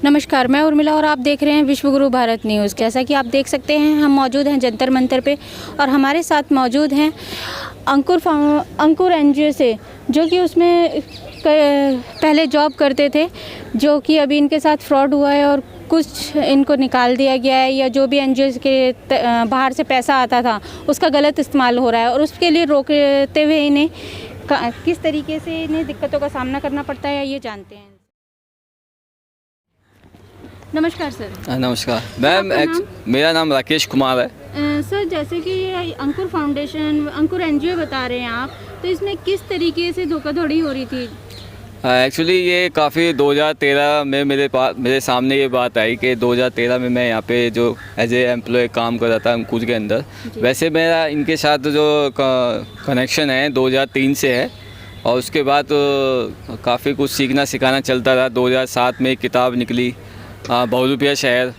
नमस्कार, मैं उर्मिला और आप देख रहे हैं विश्वगुरु भारत न्यूज़। जैसा कि आप देख सकते हैं, हम मौजूद हैं जंतर मंतर पे और हमारे साथ मौजूद हैं अंकुर एनजीओ से, जो कि उसमें पहले जॉब करते थे, जो कि अभी इनके साथ फ्रॉड हुआ है और कुछ इनको निकाल दिया गया है, या जो भी एनजीओ के बाहर से पैसा आता था उसका गलत इस्तेमाल हो रहा है और उसके लिए रोकते हुए इन्हें किस तरीके से इन्हें दिक्कतों का सामना करना पड़ता है, ये जानते हैं। नमस्कार सर। नमस्कार मैम, मेरा नाम राकेश कुमार है। सर, जैसे कि ये अंकुर फाउंडेशन, अंकुर एनजीओ बता रहे हैं आप, तो इसमें किस तरीके से धोखाधड़ी हो रही थी? एक्चुअली ये काफ़ी 2013 में मेरे सामने ये बात आई कि 2013 में मैं यहाँ पे जो एज ए एम्प्लॉय काम कर रहा था अंकुर के अंदर। वैसे मेरा इनके साथ जो कनेक्शन है 2003 से है और उसके बाद काफ़ी कुछ सीखना सिखाना चलता रहा। 2007 में एक किताब निकली बहुरूपिया शहर।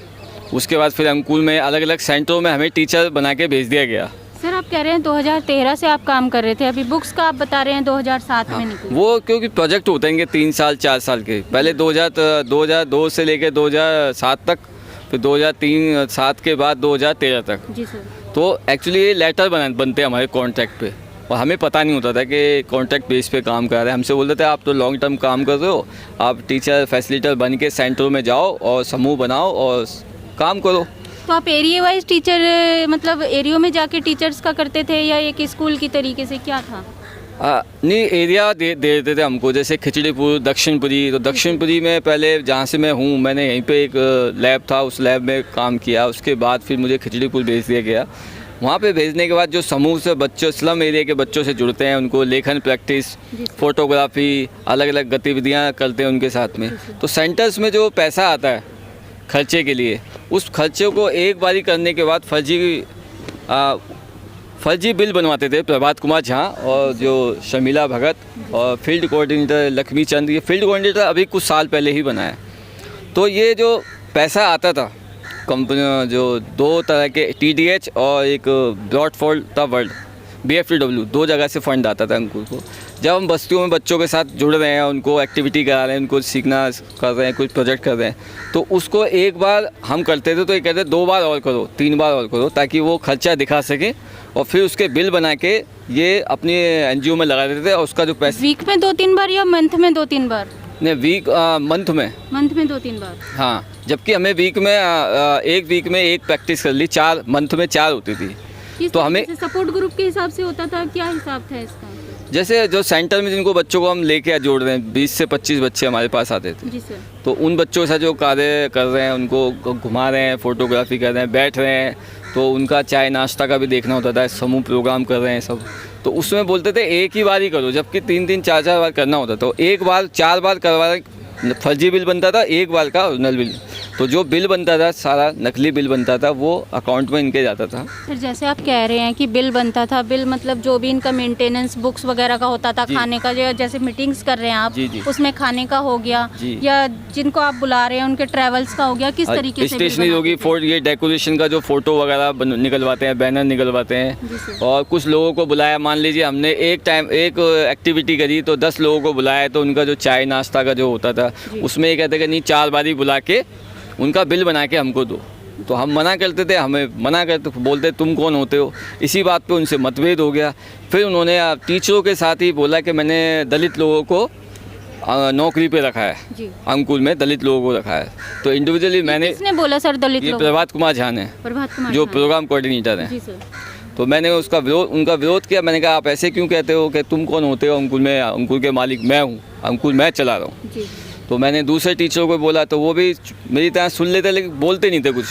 उसके बाद फिर अंकुर में अलग अलग सेंटरों में हमें टीचर बना के भेज दिया गया। सर, आप कह रहे हैं 2013 से आप काम कर रहे थे, अभी बुक्स का आप बता रहे हैं 2007 में निकली। वो क्योंकि प्रोजेक्ट होते हैं 3 साल 4 साल के, पहले 2002 से लेकर 2007 तक, फिर 2003-07 के बाद 2013 तक। जी सर। तो एक्चुअली ये लेटर बनते हैं हमारे कॉन्ट्रैक्ट पे और हमें पता नहीं होता था कि कॉन्ट्रैक्ट बेस पे काम कर रहे हैं। हमसे बोलते थे आप तो लॉन्ग टर्म काम कर रहे हो, आप टीचर फैसिलिटेटर बन के सेंटरों में जाओ और समूह बनाओ और काम करो। तो आप एरिया वाइज टीचर, मतलब एरियो में जाके टीचर्स का करते थे या एक स्कूल की तरीके से, क्या था? नहीं, एरिया दे देते थे हमको, जैसे खिचड़ीपुर, दक्षिणपुरी। तो दक्षिणपुरी में पहले जहाँ से मैं हूँ, मैंने यहीं पे एक लैब था, उस लैब में काम किया। उसके बाद फिर मुझे खिचड़ीपुर भेज दिया गया। वहाँ पे भेजने के बाद जो समूह से बच्चों, स्लम एरिया के बच्चों से जुड़ते हैं, उनको लेखन प्रैक्टिस, फोटोग्राफी, अलग अलग गतिविधियाँ करते हैं उनके साथ में। तो सेंटर्स में जो पैसा आता है खर्चे के लिए, उस खर्चे को एक बारी करने के बाद फर्जी बिल बनवाते थे प्रभात कुमार झा और जो शर्मिला भगत और फील्ड कोऑर्डिनेटर लक्ष्मी चंद। ये फील्ड कोऑर्डिनेटर अभी कुछ साल पहले ही बना है। तो ये जो पैसा आता था कंपनी, जो 2 तरह के TDH और एक ब्रॉडफोल्ड था वर्ल्ड, BFTW, 2 जगह से फंड आता था अंकुर को। जब हम बस्तियों में बच्चों के साथ जुड़ रहे हैं, उनको एक्टिविटी करा रहे हैं, उनको सीखना कर रहे हैं, कुछ प्रोजेक्ट कर रहे हैं, तो उसको एक बार हम करते थे तो ये कहते 2 बार और करो, 3 बार और करो, ताकि वो खर्चा दिखा सके और फिर उसके बिल बना के ये अपनी NGO में लगा देते थे। और उसका जो पैसा वीक में 2-3 बार या मंथ में 2-3 बार? नहीं, मंथ में 2-3 बार। हाँ, जबकि हमें वीक में एक वीक में एक प्रैक्टिस कर ली, 4 मंथ में 4 होती थी। तो हमें सपोर्ट ग्रुप के हिसाब से होता था, क्या हिसाब था इसका? जैसे जो सेंटर में जिनको बच्चों को हम लेके जोड़ रहे हैं, 20 से 25 बच्चे हमारे पास आते थे। जी सर। तो उन बच्चों के साथ जो कार्य कर रहे हैं, उनको घुमा रहे हैं, फोटोग्राफी कर रहे हैं, बैठ रहे हैं, तो उनका चाय नाश्ता का भी देखना होता था, समूह प्रोग्राम कर रहे हैं सब। तो उसमें बोलते थे एक ही बार ही करो, जबकि 3-3, 4-4 बार करना होता। तो एक बार 4 बार करवा, फर्जी बिल बनता था, एक बार का ओरिजिनल बिल। तो जो बिल बनता था, सारा नकली बिल बनता था, वो अकाउंट में इनके जाता था। सर, जैसे आप कह रहे हैं कि बिल बनता था, बिल मतलब जो भी इनका मेंटेनेंस, बुक्स वगैरह का होता था, खाने का, जो जैसे मीटिंग्स कर रहे हैं आप, उसमें खाने का हो गया, या जिनको आप बुला रहे हैं उनके ट्रैवल्स का हो गया, किस तरीके से स्टेशनरी होगी, ये डेकोरेशन का जो फोटो वगैरह निकलवाते हैं, बैनर निकलवाते हैं। और कुछ लोगों को बुलाया, मान लीजिए हमने एक एक्टिविटी करी तो 10 लोगों को बुलाया, तो उनका जो चाय नाश्ता का जो होता था, उसमें ये कहते कि नहीं, 4 बार ही बुला के उनका बिल बना के हमको दो। तो हम मना करते थे, हमें मना करते, बोलते तुम कौन होते हो। इसी बात पे उनसे मतभेद हो गया। फिर उन्होंने टीचरों के साथ ही बोला कि मैंने दलित लोगों को नौकरी पे रखा है, अंकुर में दलित लोगों को रखा है। तो इंडिविजुअली मैंने, किसने बोला सर दलित लोग? प्रभात कुमार झा ने, जो प्रोग्राम कोऑर्डिनेटर हैं। तो मैंने उनका विरोध किया। मैंने कहा आप ऐसे क्यों कहते हो कि तुम कौन होते हो अंकुर में, अंकुर के मालिक मैं हूँ, अंकुर मैं चला रहा हूँ। तो मैंने दूसरे टीचरों को बोला, तो वो भी मेरी तरह सुन लेते लेकिन बोलते नहीं थे कुछ।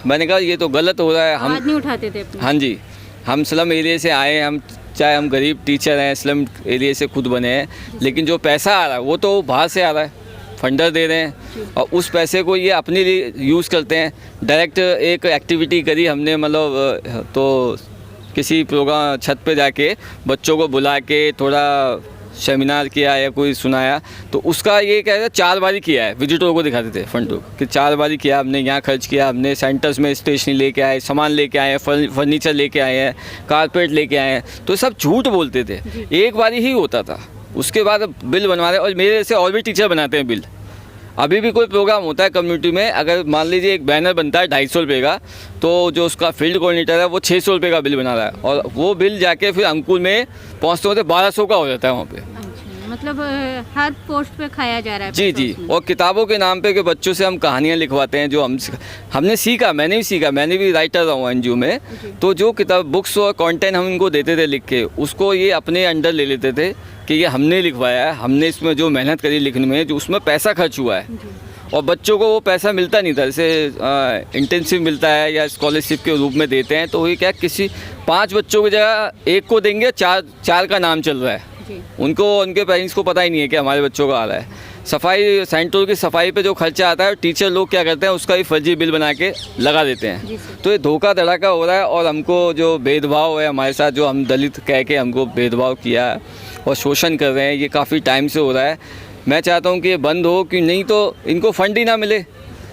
मैंने कहा ये तो गलत हो रहा है। हम नहीं उठाते थे अपने। हाँ जी, हम स्लम एरिया से आए हैं, चाहे हम गरीब टीचर हैं, स्लम एरिया से खुद बने हैं, लेकिन जो पैसा आ रहा है वो तो बाहर से आ रहा है, फंडर दे रहे हैं और उस पैसे को ये अपने लिए यूज़ करते हैं। डायरेक्ट एक एक्टिविटी करी हमने, मतलब तो किसी प्रोग्राम छत पे जाके बच्चों को बुला के थोड़ा सेमिनार किया या कोई सुनाया, तो उसका ये कहते हैं 4 बार ही किया है। विजिटरों को दिखाते थे फंडों कि 4 बार ही किया हमने, यहाँ खर्च किया हमने, सेंटर्स में स्टेशनरी लेके आए, सामान लेके आए, फर्नीचर लेके आए हैं, कारपेट लेके आए हैं। तो सब झूठ बोलते थे, एक बार ही होता था। उसके बाद बिल बनवा रहे, और मेरे से और भी टीचर बनाते हैं बिल। अभी भी कोई प्रोग्राम होता है कम्युनिटी में, अगर मान लीजिए एक बैनर बनता है 250 रुपये का, तो जो उसका फील्ड कोऑर्डिनेटर है वो 600 रुपये का बिल बना रहा है, और वो बिल जाके फिर अंकुर में पहुँचते होते 1200 का हो जाता है वहाँ पे। मतलब हर पोस्ट पे खाया जा रहा है जी जी। और किताबों के नाम पे कि बच्चों से हम कहानियाँ लिखवाते हैं, जो हमने सीखा, मैंने भी सीखा, मैंने भी राइटर रहा हूँ एनजीओ में, तो जो किताब बुक्स और कंटेंट हम इनको देते थे लिख के, उसको ये अपने अंडर ले लेते थे कि ये हमने लिखवाया है, हमने इसमें जो मेहनत करी लिखने में, जो उसमें पैसा खर्च हुआ है, और बच्चों को वो पैसा मिलता नहीं था, जैसे इंटेंसिव मिलता है या स्कॉलरशिप के रूप में देते हैं, तो ये क्या किसी 5 बच्चों की जगह 1 को देंगे, 4 का नाम चल रहा है, उनको उनके पेरेंट्स को पता ही नहीं है कि हमारे बच्चों का आ रहा है। सफाई सेंटरों की सफाई पे जो खर्चा आता है, टीचर लोग क्या करते हैं उसका भी फर्जी बिल बना के लगा देते हैं, तो ये धोखा धड़ाका हो रहा है। और हमको जो भेदभाव है हमारे साथ, जो हम दलित कह के हमको भेदभाव किया है और शोषण कर रहे हैं, ये काफ़ी टाइम से हो रहा है। मैं चाहता हूँ कि ये बंद हो, कि नहीं तो इनको फंड ही ना मिले।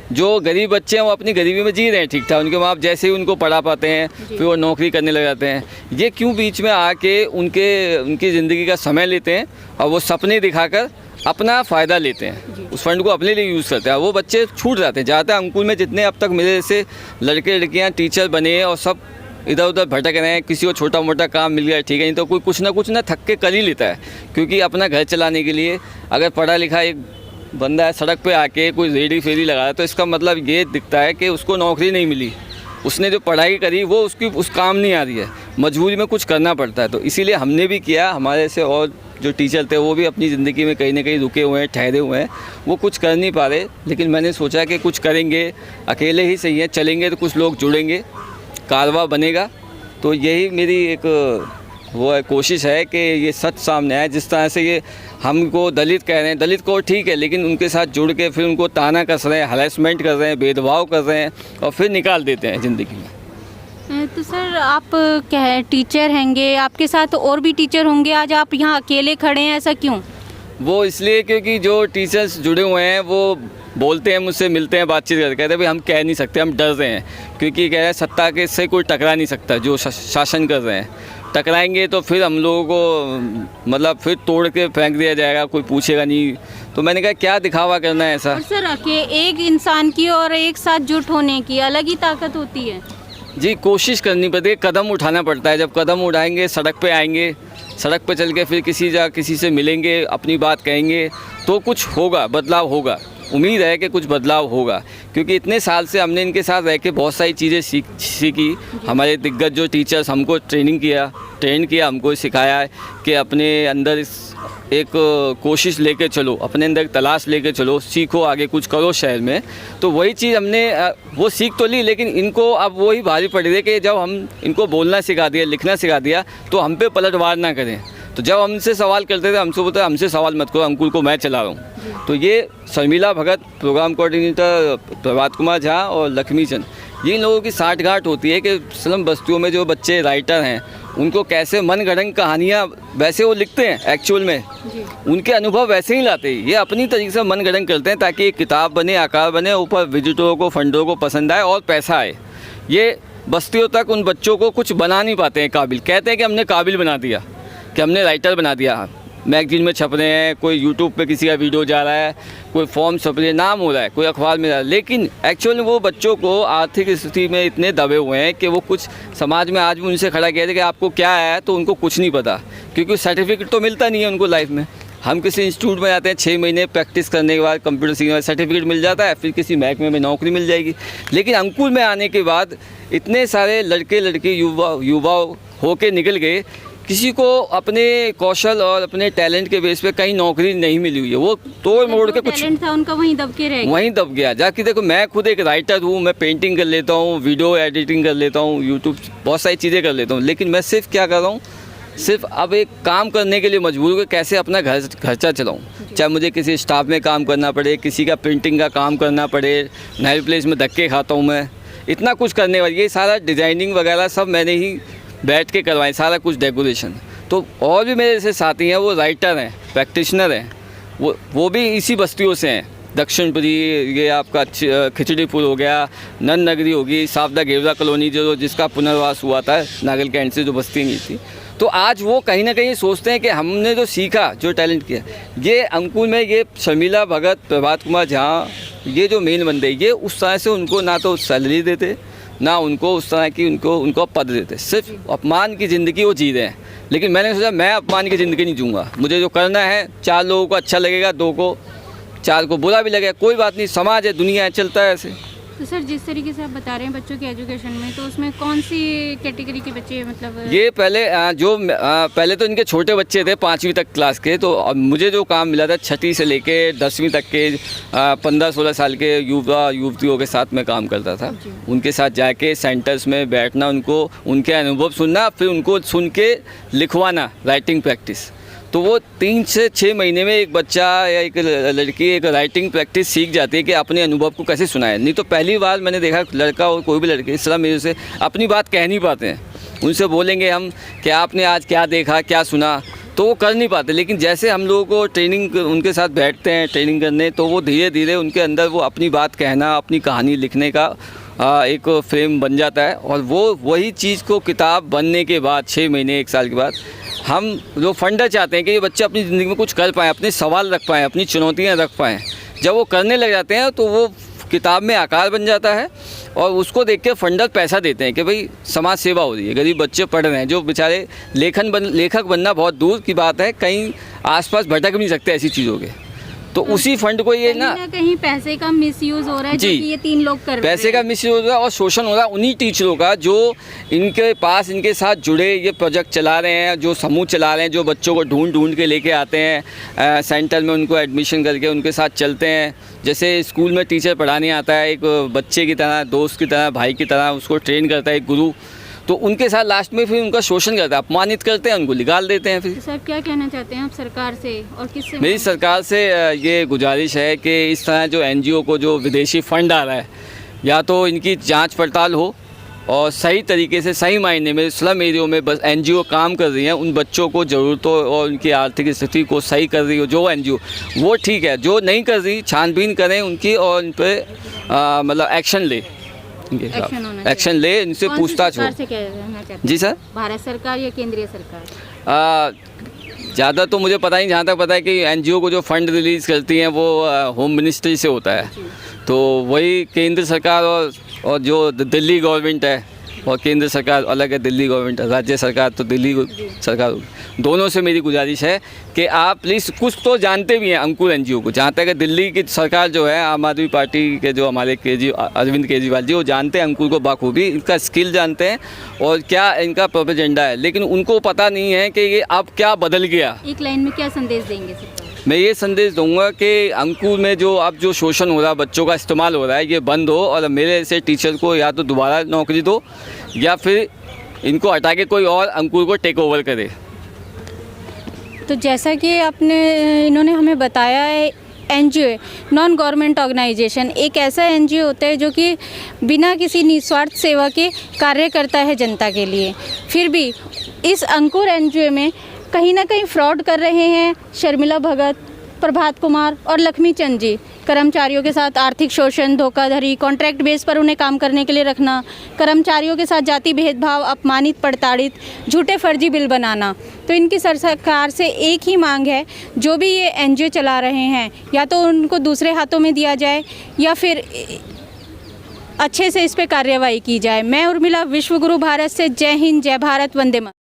जो गरीब बच्चे हैं वो अपनी गरीबी में जी रहे हैं ठीक ठाक, उनके माँ बाप जैसे ही उनको पढ़ा पाते हैं फिर वो नौकरी करने लग जाते हैं। ये क्यों बीच में आके उनकी ज़िंदगी का समय लेते हैं और वो सपने दिखाकर अपना फ़ायदा लेते हैं, उस फंड को अपने लिए यूज़ करते हैं, वो बच्चे छूट जाते हैं। ज़्यादातर अंकुर में जितने अब तक मेरे जैसे लड़के लड़कियाँ टीचर बने और सब इधर उधर भटक रहे हैं, किसी को छोटा मोटा काम मिल गया ठीक है, नहीं तो कोई कुछ ना थक के कर ही लेता है, क्योंकि अपना घर चलाने के लिए अगर पढ़ा लिखा एक बंदा है सड़क पे आके कोई रेडी फेरी लगा रहा है, तो इसका मतलब ये दिखता है कि उसको नौकरी नहीं मिली, उसने जो पढ़ाई करी वो उसकी उस काम नहीं आ रही है, मजबूरी में कुछ करना पड़ता है। तो इसीलिए हमने भी किया, हमारे से और जो टीचर थे वो भी अपनी ज़िंदगी में कहीं ना कहीं रुके हुए हैं, ठहरे हुए हैं, वो कुछ कर नहीं पा रहे, लेकिन मैंने सोचा कि कुछ करेंगे, अकेले ही सही है, चलेंगे तो कुछ लोग जुड़ेंगे, कारवा बनेगा। तो यही मेरी एक वो है, कोशिश है कि ये सच सामने आए। जिस तरह से ये हमको दलित कह रहे हैं, दलित को ठीक है, लेकिन उनके साथ जुड़ के फिर उनको ताना कस रहे हैं, हरासमेंट कर रहे हैं, भेदभाव कर रहे हैं और फिर निकाल देते हैं ज़िंदगी में। तो सर आप क्या टीचर हैंगे, आपके साथ और भी टीचर होंगे, आज आप यहाँ अकेले खड़े हैं, ऐसा क्यों? वो इसलिए क्योंकि जो टीचर्स जुड़े हुए हैं वो बोलते हैं, मुझसे मिलते हैं, बातचीत करते, कहते हैं भाई हम कह नहीं सकते, हम डर रहे हैं, क्योंकि कह रहे हैं सत्ता के से कोई टकरा नहीं सकता, जो शासन कर रहे हैं, टकराएंगे तो फिर हम लोगों को मतलब फिर तोड़ के फेंक दिया जाएगा, कोई पूछेगा नहीं। तो मैंने कहा क्या दिखावा करना है ऐसा। और सर एक इंसान की और एक साथ जुट होने की अलग ही ताकत होती है। जी, कोशिश करनी पड़ती है, कदम उठाना पड़ता है। जब कदम उठाएंगे, सड़क पे आएंगे, सड़क पे चल के फिर किसी से मिलेंगे, अपनी बात कहेंगे, तो कुछ होगा, बदलाव होगा। उम्मीद है कि कुछ बदलाव होगा, क्योंकि इतने साल से हमने इनके साथ रह के बहुत सारी चीज़ें सीखी। हमारे दिग्गज जो टीचर्स हमको ट्रेन किया, हमको सिखाया है कि अपने अंदर एक कोशिश लेके चलो, अपने अंदर एक तलाश लेके चलो, सीखो, आगे कुछ करो शहर में। तो वही चीज़ हमने वो सीख तो ली, लेकिन इनको अब वही भारी पड़ रही है कि जब हम इनको बोलना सिखा दिया, लिखना सिखा दिया, तो हम पे पलटवार ना करें। तो जब हमसे सवाल करते थे, हमसे बोलते हमसे सवाल मत करो, अंकुर को मैं चला रहा हूँ। तो ये शर्मिला भगत, प्रोग्राम कोऑर्डिनेटर प्रभात कुमार झा और लक्ष्मी चंद, ये लोगों की साठगांठ होती है कि स्लम बस्तियों में जो बच्चे राइटर हैं उनको कैसे मनगढ़ंत कहानियाँ, वैसे वो लिखते हैं एक्चुअल में, उनके अनुभव वैसे ही लाते हैं, ये अपनी तरीके से मनगढ़ंत करते हैं ताकि एक किताब बने, आकार बने, ऊपर विजिटरों को, फंडों को पसंद आए और पैसा आए। ये बस्तियों तक उन बच्चों को कुछ बना नहीं पाते हैं काबिल, कहते हैं कि हमने काबिल बना दिया, कि हमने राइटर बना दिया, मैगजीन में छप रहे हैं, कोई यूट्यूब पे किसी का वीडियो जा रहा है, कोई फॉर्म छप रहे, नाम हो रहा है, कोई अखबार में जा रहा है, लेकिन एक्चुअल में वो बच्चों को आर्थिक स्थिति में इतने दबे हुए हैं कि वो कुछ समाज में आज भी उनसे खड़ा किया था कि आपको क्या है, तो उनको कुछ नहीं पता, क्योंकि सर्टिफिकेट तो मिलता नहीं है उनको लाइफ में। हम किसी इंस्टीट्यूट में जाते हैं, 6 महीने प्रैक्टिस करने के बाद कंप्यूटर सीखने के बाद सर्टिफिकेट मिल जाता है, फिर किसी महकमे में नौकरी मिल जाएगी। लेकिन अंकुर में आने के बाद इतने सारे लड़के लड़की युवा होके निकल गए, किसी को अपने कौशल और अपने टैलेंट के बेस पे कहीं नौकरी नहीं मिली हुई है, वो तोड़ मोड़ के कुछ टैलेंट था उनका वहीं दब के रह गया, वहीं दब गया। जाके देखो, मैं खुद एक राइटर हूँ, मैं पेंटिंग कर लेता हूँ, वीडियो एडिटिंग कर लेता हूँ, यूट्यूब बहुत सारी चीज़ें कर लेता हूँ, लेकिन मैं सिर्फ क्या कर रहा हूँ, सिर्फ अब एक काम करने के लिए मजबूर हूँ कि कैसे अपना खर्चा चलाऊँ, चाहे मुझे किसी स्टाफ में काम करना पड़े, किसी का प्रिंटिंग का काम करना पड़े, नए प्लेस में धक्के खाता हूँ मैं, इतना कुछ करने वाली, ये सारा डिज़ाइनिंग वगैरह सब मैंने ही बैठ के करवाएं, सारा कुछ डेकोरेशन। तो और भी मेरे जैसे साथी हैं, वो राइटर हैं, प्रैक्टिशनर हैं, वो भी इसी बस्तियों से हैं, दक्षिणपुरी, ये आपका खिचड़ीपुर हो गया, नन नगरी होगी, सावदा गेवरा कॉलोनी जो जिसका पुनर्वास हुआ था नागल कैंट से जो बस्ती नहीं थी, तो आज वो कहीं ना कहीं सोचते हैं कि हमने जो सीखा, जो टैलेंट किया, ये अंकुर में ये शर्मिला भगत, प्रभात कुमार झा, ये जो मेन बंदे, ये उस तरह से उनको ना तो सैलरी देते, ना उनको उस तरह की उनको पद देते, सिर्फ अपमान की ज़िंदगी वो जी रहे हैं। लेकिन मैंने सोचा मैं अपमान की ज़िंदगी नहीं जीऊँगा, मुझे जो करना है, 4 लोगों को अच्छा लगेगा, 2 को 4 को बुरा भी लगेगा, कोई बात नहीं, समाज है, दुनिया है, चलता है ऐसे। तो सर जिस तरीके से आप बता रहे हैं बच्चों के एजुकेशन में, तो उसमें कौन सी कैटेगरी के बच्चे मतलब ये पहले तो इनके छोटे बच्चे थे 5वीं तक क्लास के, तो अब मुझे जो काम मिला था 6ठी से लेके 10वीं तक के 15-16 साल के युवा युवतियों के साथ मैं काम करता था। उनके साथ जाके सेंटर्स में बैठना, उनके अनुभव सुनना, फिर उनको सुन के लिखवाना, राइटिंग प्रैक्टिस। तो वो 3 से 6 महीने में एक बच्चा या एक लड़की एक राइटिंग प्रैक्टिस सीख जाती है कि अपने अनुभव को कैसे सुनाए। नहीं तो पहली बार मैंने देखा लड़का और कोई भी लड़की इस तरह मेरे से अपनी बात कह नहीं पाते हैं। उनसे बोलेंगे हम कि आपने आज क्या देखा, क्या सुना, तो वो कर नहीं पाते। लेकिन जैसे हम लोगों को ट्रेनिंग, उनके साथ बैठते हैं ट्रेनिंग करने, तो वो धीरे धीरे उनके अंदर वो अपनी बात कहना, अपनी कहानी लिखने का एक फ्रेम बन जाता है। और वो वही चीज़ को किताब बनने के बाद 6 महीने 1 साल के बाद हम जो फंडर चाहते हैं कि ये बच्चे अपनी ज़िंदगी में कुछ कर पाएँ, अपने सवाल रख पाएँ, अपनी चुनौतियाँ रख पाएँ। जब वो करने लग जाते हैं तो वो किताब में आकार बन जाता है और उसको देख के फंडर पैसा देते हैं कि भाई समाज सेवा हो रही है, गरीब बच्चे पढ़ रहे हैं, जो बेचारे लेखक बनना बहुत दूर की बात है, कहीं आसपास भटक भी नहीं सकते ऐसी चीज़ों के। तो उसी फंड को ये ना कहीं पैसे का मिसयूज हो रहा है, जो कि ये 3 लोग कर रहे हैं। पैसे का मिसयूज हो रहा है और शोषण हो रहा है उन्हीं टीचरों का जो इनके पास, इनके साथ जुड़े, ये प्रोजेक्ट चला रहे हैं, जो समूह चला रहे हैं, जो बच्चों को ढूंढ के लेके आते हैं सेंटर में, उनको एडमिशन करके उनके साथ चलते हैं। जैसे स्कूल में टीचर पढ़ाने आता है, एक बच्चे की तरह, दोस्त की तरह, भाई की तरह उसको ट्रेन करता है एक गुरु, तो उनके साथ लास्ट में फिर उनका शोषण करता है, अपमानित करते हैं, उनको निकाल देते हैं। फिर तो सर क्या कहना चाहते हैं आप सरकार से और किससे? मेरी सरकार से ये गुजारिश है कि इस तरह जो NGO को जो विदेशी फंड आ रहा है, या तो इनकी जांच पड़ताल हो और सही तरीके से, सही मायने में स्लम एरियो में बस NGO काम कर रही हैं, उन बच्चों को ज़रूरतों और उनकी आर्थिक स्थिति को सही कर रही हो जो NGO, वो ठीक है। जो नहीं कर रही, छानबीन करें उनकी और उन पर मतलब एक्शन ले, एक्शन ले, इनसे पूछताछ हो। जी सर, भारत सरकार या केंद्रीय सरकार? ज़्यादा तो मुझे पता नहीं, जहाँ तक पता है कि NGO को जो फंड रिलीज़ करती हैं वो होम मिनिस्ट्री से होता है, तो वही केंद्र सरकार और जो दिल्ली गवर्नमेंट है, और केंद्र सरकार अलग है, दिल्ली गवर्नमेंट, राज्य सरकार तो दिल्ली सरकार, दोनों से मेरी गुजारिश है कि आप प्लीज़, कुछ तो जानते भी हैं अंकुर NGO को। जहाँ तक दिल्ली की सरकार जो है, आम आदमी पार्टी के जो हमारे अरविंद केजरीवाल जी, वो जानते हैं अंकुर को बाखूबी, इनका स्किल जानते हैं और क्या इनका प्रोपेजेंडा है, लेकिन उनको पता नहीं है कि ये अब क्या बदल गया। एक लाइन में क्या संदेश देंगे सर? मैं ये संदेश दूंगा कि अंकुर में जो अब जो शोषण हो रहा है, बच्चों का इस्तेमाल हो रहा है, ये बंद हो और मेरे ऐसे टीचर को या तो दोबारा नौकरी दो या फिर इनको हटा के कोई और अंकुर को टेक ओवर करे। तो जैसा कि इन्होंने हमें बताया है, NGO नॉन गवर्नमेंट ऑर्गेनाइजेशन एक ऐसा NGO होता है जो कि बिना किसी निस्वार्थ सेवा के कार्य करता है जनता के लिए। फिर भी इस अंकुर NGO में कहीं ना कहीं फ्रॉड कर रहे हैं शर्मिला भगत, प्रभात कुमार और लक्ष्मी चंद जी। कर्मचारियों के साथ आर्थिक शोषण, धोखाधड़ी, कॉन्ट्रैक्ट बेस पर उन्हें काम करने के लिए रखना, कर्मचारियों के साथ जाति भेदभाव, अपमानित प्रताड़ित, झूठे फर्जी बिल बनाना। तो इनकी सरकार से एक ही मांग है, जो भी ये NGO चला रहे हैं या तो उनको दूसरे हाथों में दिया जाए या फिर अच्छे से इस पर कार्रवाई की जाए। मैं उर्मिला, विश्व गुरु भारत से। जय हिंद, जय भारत, वंदे मातरम।